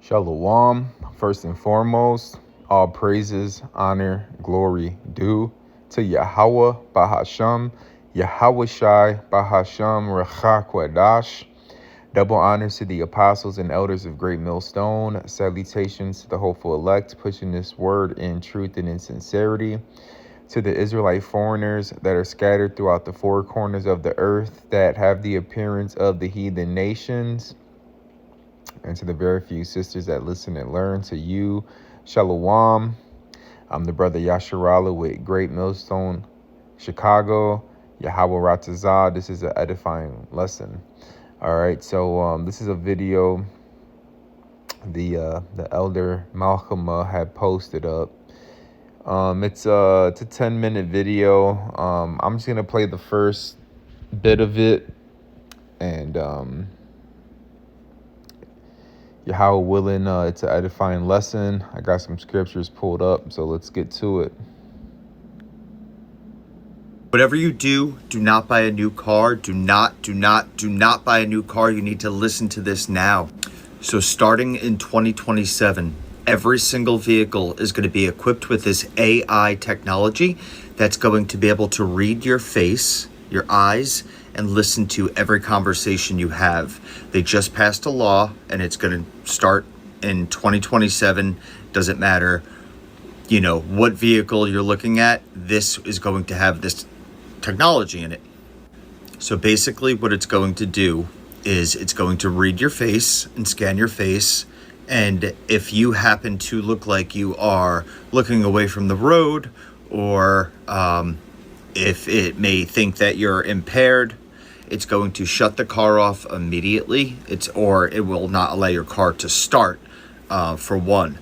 Shalom. First and foremost, all praises, honor, glory due to Yahweh Bahasham, Yahweh Shai Bahasham Rechakwadash. Double honors to the apostles and elders of Great Millstone. Salutations to the hopeful elect, pushing this word in truth and in sincerity. To the Israelite foreigners that are scattered throughout the four corners of the earth that have the appearance of the heathen nations. And to the very few sisters that listen and learn, to you, Shalom. I'm the brother Yasharala with Great Millstone, Chicago. Yahweh Ratazah. This is an edifying lesson. All right, so this is a video the elder Malcolm had posted up. It's a 10-minute video. I'm just gonna play the first bit of it, and Yahweh willing, it's an edifying lesson. I got some scriptures pulled up, so let's get to it. Whatever you do not buy a new car. Do not buy a new car. You need to listen to this now. So starting in 2027, every single vehicle is going to be equipped with this AI technology that's going to be able to read your face, your eyes, and listen to every conversation you have. They just passed a law, and it's going to start in 2027. Doesn't matter, what vehicle you're looking at. This is going to have this technology in it. So basically what it's going to do is it's going to read your face and scan your face. And if you happen to look like you are looking away from the road, or if it may think that you're impaired, it's going to shut the car off immediately. Or it will not allow your car to start, for one.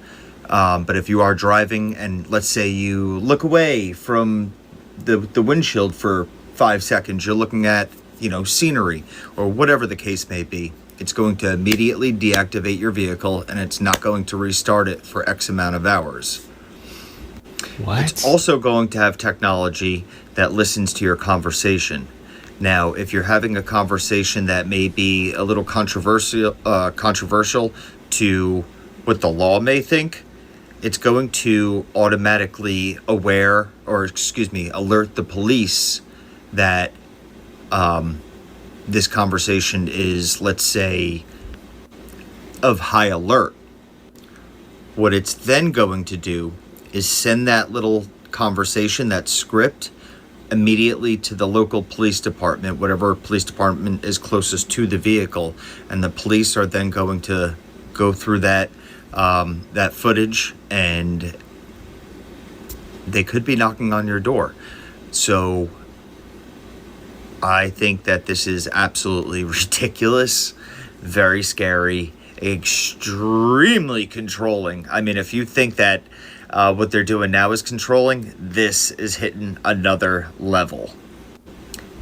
But if you are driving and let's say you look away from the windshield for 5 seconds, you're looking at, scenery or whatever the case may be, it's going to immediately deactivate your vehicle, and it's not going to restart it for X amount of hours. What? It's also going to have technology that listens to your conversation. Now, if you're having a conversation that may be a little controversial to what the law may think, it's going to automatically alert the police that this conversation is, let's say, of high alert. What it's then going to do is send that little conversation, that script, immediately to the local police department, whatever police department is closest to the vehicle, and the police are then going to go through that footage, and they could be knocking on your door. So I think that this is absolutely ridiculous, very scary, extremely controlling. I mean, if you think that what they're doing now is controlling, this is hitting another level.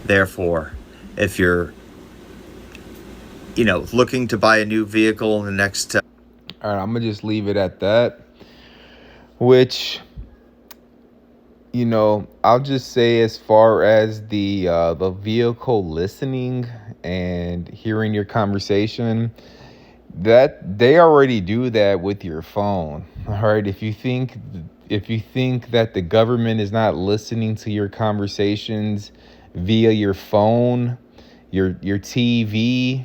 Therefore, if you're, looking to buy a new vehicle in the next... All right, I'm going to just leave it at that, which, I'll just say, as far as the vehicle listening and hearing your conversation, that they already do that with your phone. All right, if you think that the government is not listening to your conversations via your phone, your TV's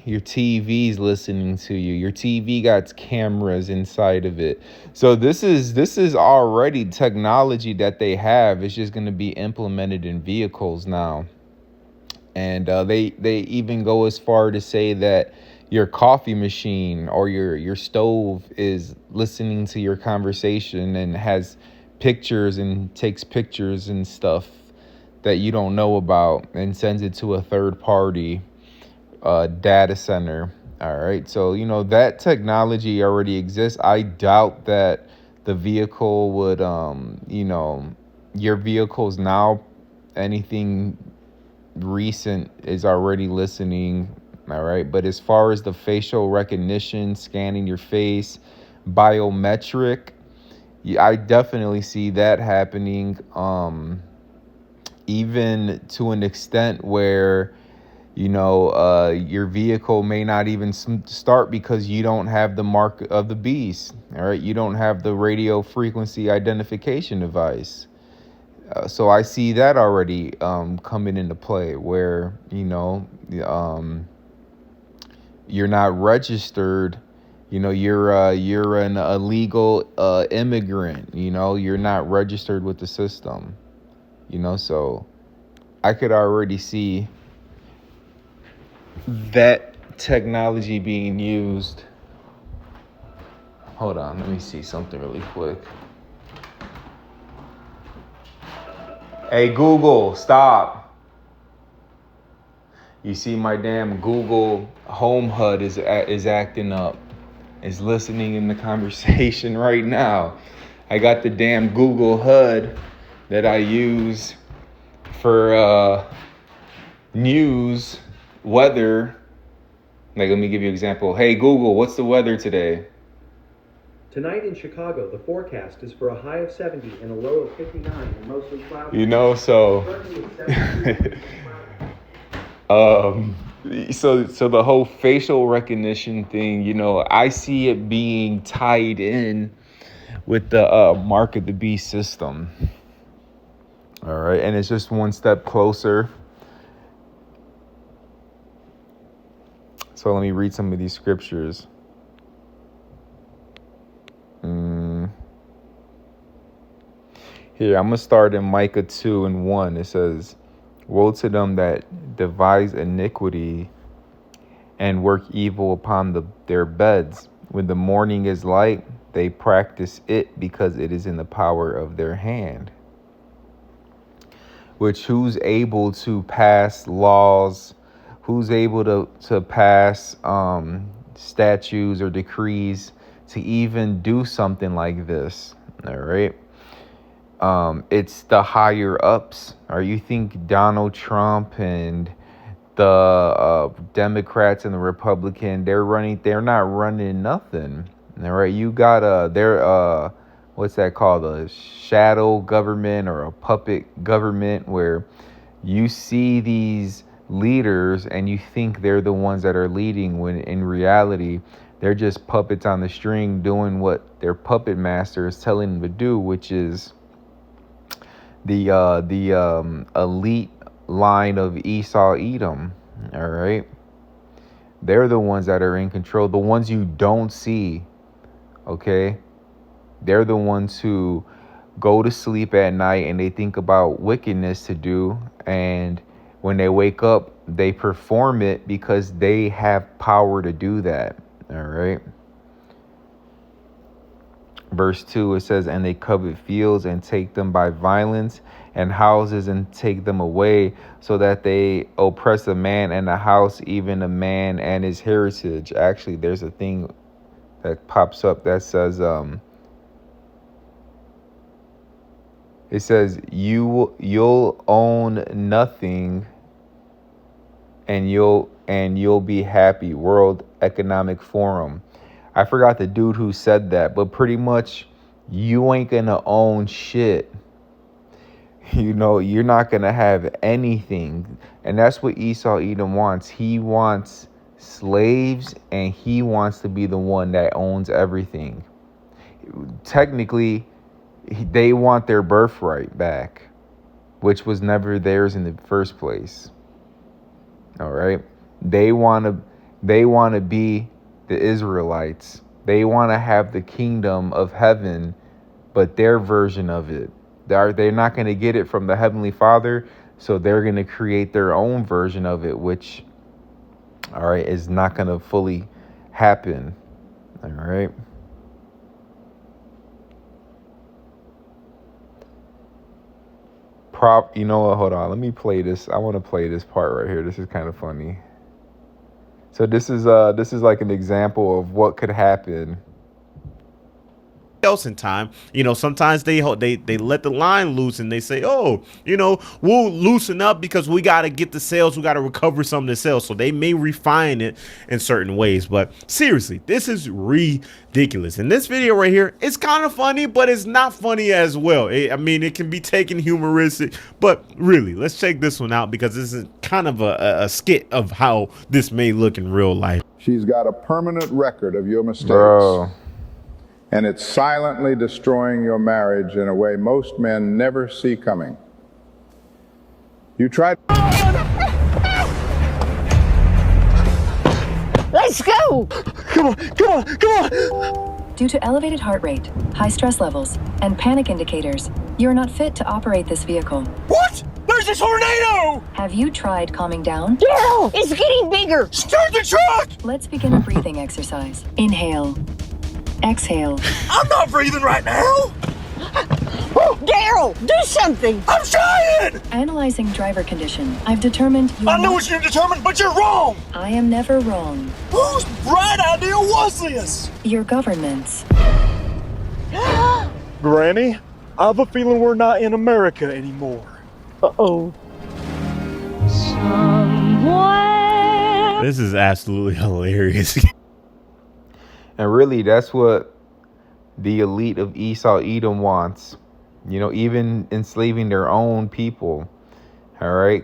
listening to you. Your TV got cameras inside of it. So this is already technology that they have. It's just going to be implemented in vehicles now. And they even go as far to say that your coffee machine or your stove is listening to your conversation and has pictures and takes pictures and stuff that you don't know about and sends it to a third party data center. All right, so that technology already exists. I doubt that the vehicle would your vehicles now, anything recent is already listening. All right, but as far as the facial recognition, scanning your face, biometric, I definitely see that happening, even to an extent where Your vehicle may not even start because you don't have the mark of the beast. All right, you don't have the radio frequency identification device. So I see that already coming into play, where you're not registered. You're an illegal immigrant. You're not registered with the system. So I could already see that technology being used. Hold on, let me see something really quick. Hey Google, stop. You see my damn Google Home HUD is acting up. It's listening in the conversation right now. I got the damn Google HUD that I use for news, weather. Like, let me give you an example. Hey Google, what's the weather today? Tonight in Chicago, the forecast is for a high of 70 and a low of 59 and mostly cloudy. So the whole facial recognition thing, I see it being tied in with the Mark of the Beast system. All right, and it's just one step closer. So let me read some of these scriptures. Here, I'm going to start in Micah 2:1. It says, "Woe to them that devise iniquity and work evil upon their beds. When the morning is light, they practice it because it is in the power of their hand." Which, who's able to pass laws? Who's able to pass statutes or decrees to even do something like this? All right. It's the higher ups. Or you think Donald Trump and the Democrats and the Republican, they're not running nothing. All right. You got what's that called? A shadow government or a puppet government, where you see these leaders and you think they're the ones that are leading, when in reality they're just puppets on the string doing what their puppet master is telling them to do, which is the elite line of Esau Edom. All right, they're the ones that are in control, the ones you don't see. Okay, they're the ones who go to sleep at night and they think about wickedness to do, and when they wake up they perform it because they have power to do that. All right. Verse 2, it says, "And they covet fields and take them by violence, and houses and take them away, so that they oppress a man and a house, even a man and his heritage." Actually, there's a thing that pops up that says, it says, you'll own nothing and you'll be happy. World Economic Forum. I forgot the dude who said that, but pretty much you ain't gonna own shit. You're not gonna have anything. And that's what Esau Edom wants. He wants slaves, and he wants to be the one that owns everything. Technically, they want their birthright back, which was never theirs in the first place. All right. They want to be the Israelites. They want to have the kingdom of heaven, but their version of it. They're not going to get it from the Heavenly Father, so they're going to create their own version of it, which, all right, is not going to fully happen. All right. You know what? Hold on. Let me play this. I want to play this part right here. This is kind of funny. So this is like an example of what could happen. else in time. Sometimes they let the line loose and they say, oh, we'll loosen up because we got to get the sales, we got to recover some of the sales. So they may refine it in certain ways, but seriously, this is ridiculous. And this video right here, it's kind of funny, but it's not funny as well. It can be taken humoristic, but really, let's check this one out because this is kind of a skit of how this may look in real life. She's got a permanent record of your mistakes. Bro. And it's silently destroying your marriage in a way most men never see coming. You tried. Let's go! Come on! Due to elevated heart rate, high stress levels, and panic indicators, you're not fit to operate this vehicle. What? There's a tornado! Have you tried calming down? Daryl, it's getting bigger! Start the truck! Let's begin a breathing exercise. Inhale. Exhale. I'm not breathing right now! Oh, Daryl, do something! I'm trying! Analyzing driver condition, I've determined you. I know what you've determined, but you're wrong! I am never wrong. Whose bright idea was this? Your government's. Granny, I have a feeling we're not in America anymore. Uh-oh. Someone. This is absolutely hilarious. And really, that's what the elite of Esau Edom wants. Even enslaving their own people. All right.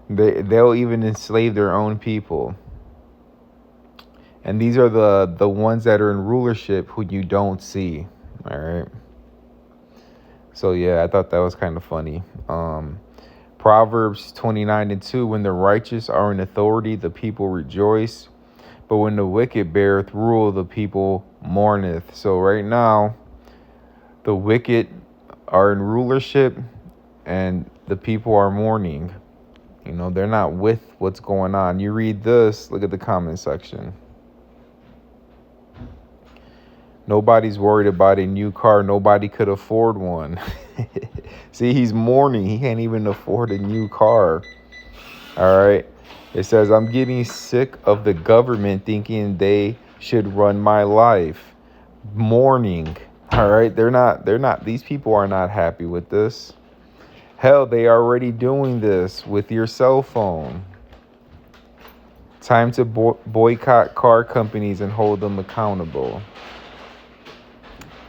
They'll even enslave their own people. And these are the ones that are in rulership who you don't see. All right. So, yeah, I thought that was kind of funny. Proverbs 29:2, when the righteous are in authority, the people rejoice. But when the wicked beareth rule, the people mourneth. So right now, the wicked are in rulership and the people are mourning. They're not with what's going on. You read this, look at the comment section. Nobody's worried about a new car. Nobody could afford one. See, he's mourning. He can't even afford a new car. All right. It says, I'm getting sick of the government thinking they should run my life. Mourning. All right. They're not, these people are not happy with this. Hell, they are already doing this with your cell phone. Time to boycott car companies and hold them accountable.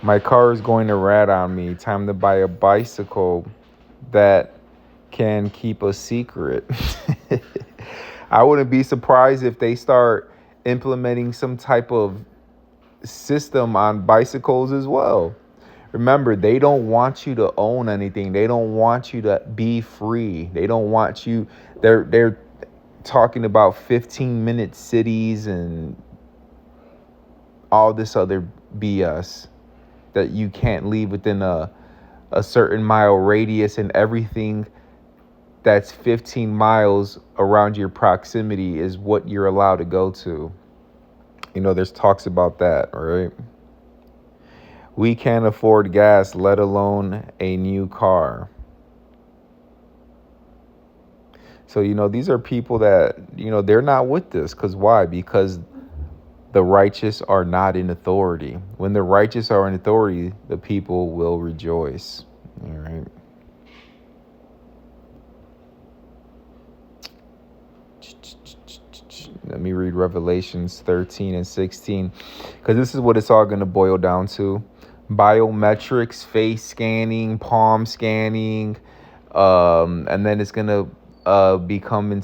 My car is going to rat on me. Time to buy a bicycle that can keep a secret. I wouldn't be surprised if they start implementing some type of system on bicycles as well. Remember, they don't want you to own anything. They don't want you to be free. They don't want you. They're talking about 15-minute cities and all this other BS that you can't leave within a certain mile radius, and everything that's 15 miles around your proximity is what you're allowed to go to. There's talks about that, right? We can't afford gas, let alone a new car. So, these are people that, they're not with this. Because why? Because the righteous are not in authority. When the righteous are in authority, the people will rejoice. All right. Let me read Revelations 13 and 16, because this is what it's all going to boil down to. Biometrics, face scanning, palm scanning, and then it's going to become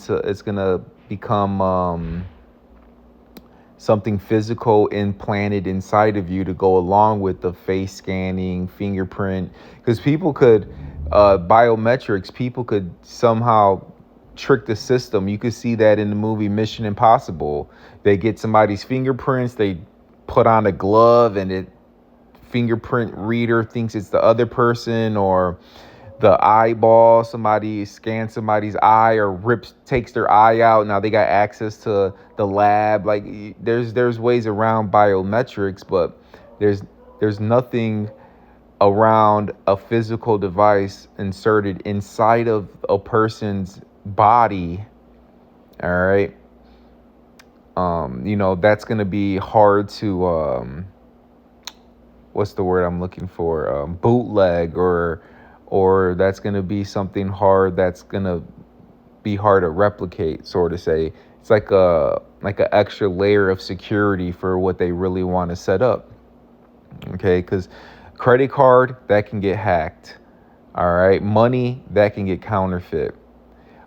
something physical implanted inside of you to go along with the face scanning, fingerprint, because people could biometrics, people could somehow trick the system. You could see that in the movie Mission Impossible. They get somebody's fingerprints, they put on a glove, and it fingerprint reader thinks it's the other person, or the eyeball, somebody scans somebody's eye or takes their eye out. Now they got access to the lab. Like there's ways around biometrics, but there's nothing around a physical device inserted inside of a person's body. All right. That's going to be hard to what's the word I'm looking for? Bootleg, or that's gonna be something hard that's gonna be hard to replicate, sort of say. It's like an extra layer of security for what they really want to set up. Okay, because credit card, that can get hacked. All right, money, that can get counterfeit.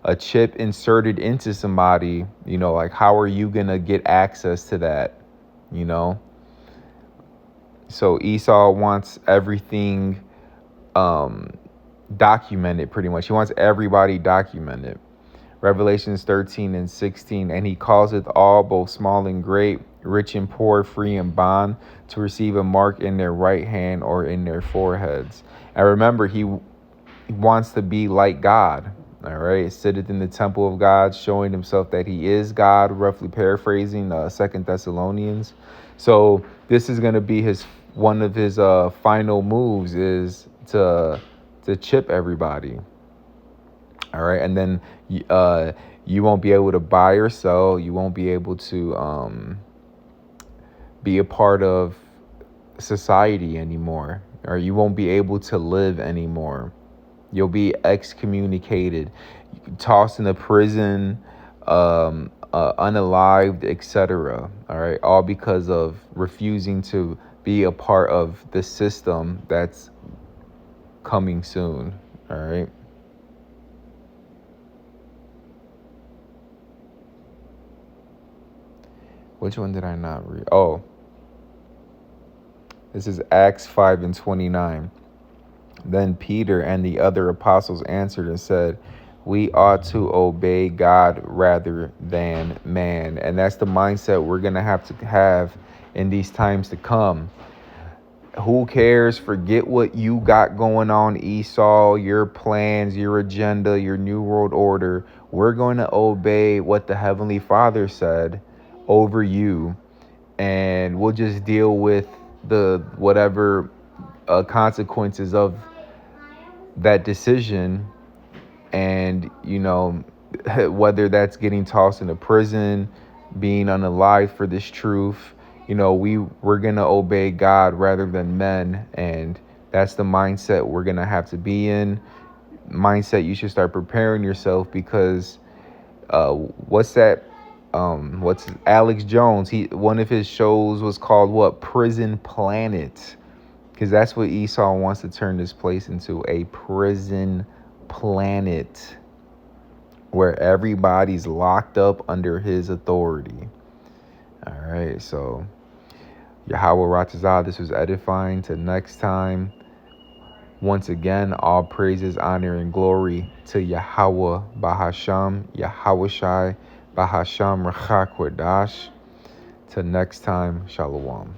A chip inserted into somebody, like how are you gonna get access to that? So Esau wants everything documented, pretty much. He wants everybody documented. Revelations 13 and 16, and he causeth all, both small and great, rich and poor, free and bond, to receive a mark in their right hand or in their foreheads. And remember, he wants to be like God. All right, sitteth in the temple of God, showing himself that he is God, roughly paraphrasing 2 Thessalonians. So this is going to be one of his final moves, is to chip everybody. All right, and then you won't be able to buy or sell. You won't be able to be a part of society anymore, or you won't be able to live anymore. You'll be excommunicated, tossed into prison, unalived, etc. All right, all because of refusing to be a part of the system that's coming soon. All right. Which one did I not read? Oh, this is Acts 5 and 29. Then Peter and the other apostles answered and said, we ought to obey God rather than man. And that's the mindset we're going to have in these times to come. Who cares? Forget what you got going on, Esau, your plans, your agenda, your new world order. We're going to obey what the Heavenly Father said over you, and we'll just deal with the whatever consequences of that decision. And whether that's getting tossed into prison, being unalived for this truth, we're gonna obey God rather than men. And that's the mindset we're gonna have to be in. Mindset you should start preparing yourself, because what's Alex Jones, one of his shows was called Prison Planet, because that's what Esau wants to turn this place into, a prison planet where everybody's locked up under his authority. All right, so Yahweh Ratazah, this was edifying. Till next time, once again, all praises, honor, and glory to Yahweh Bahasham, Yahweh Shai Bahasham Rachak Wadash. Till next time, Shalom.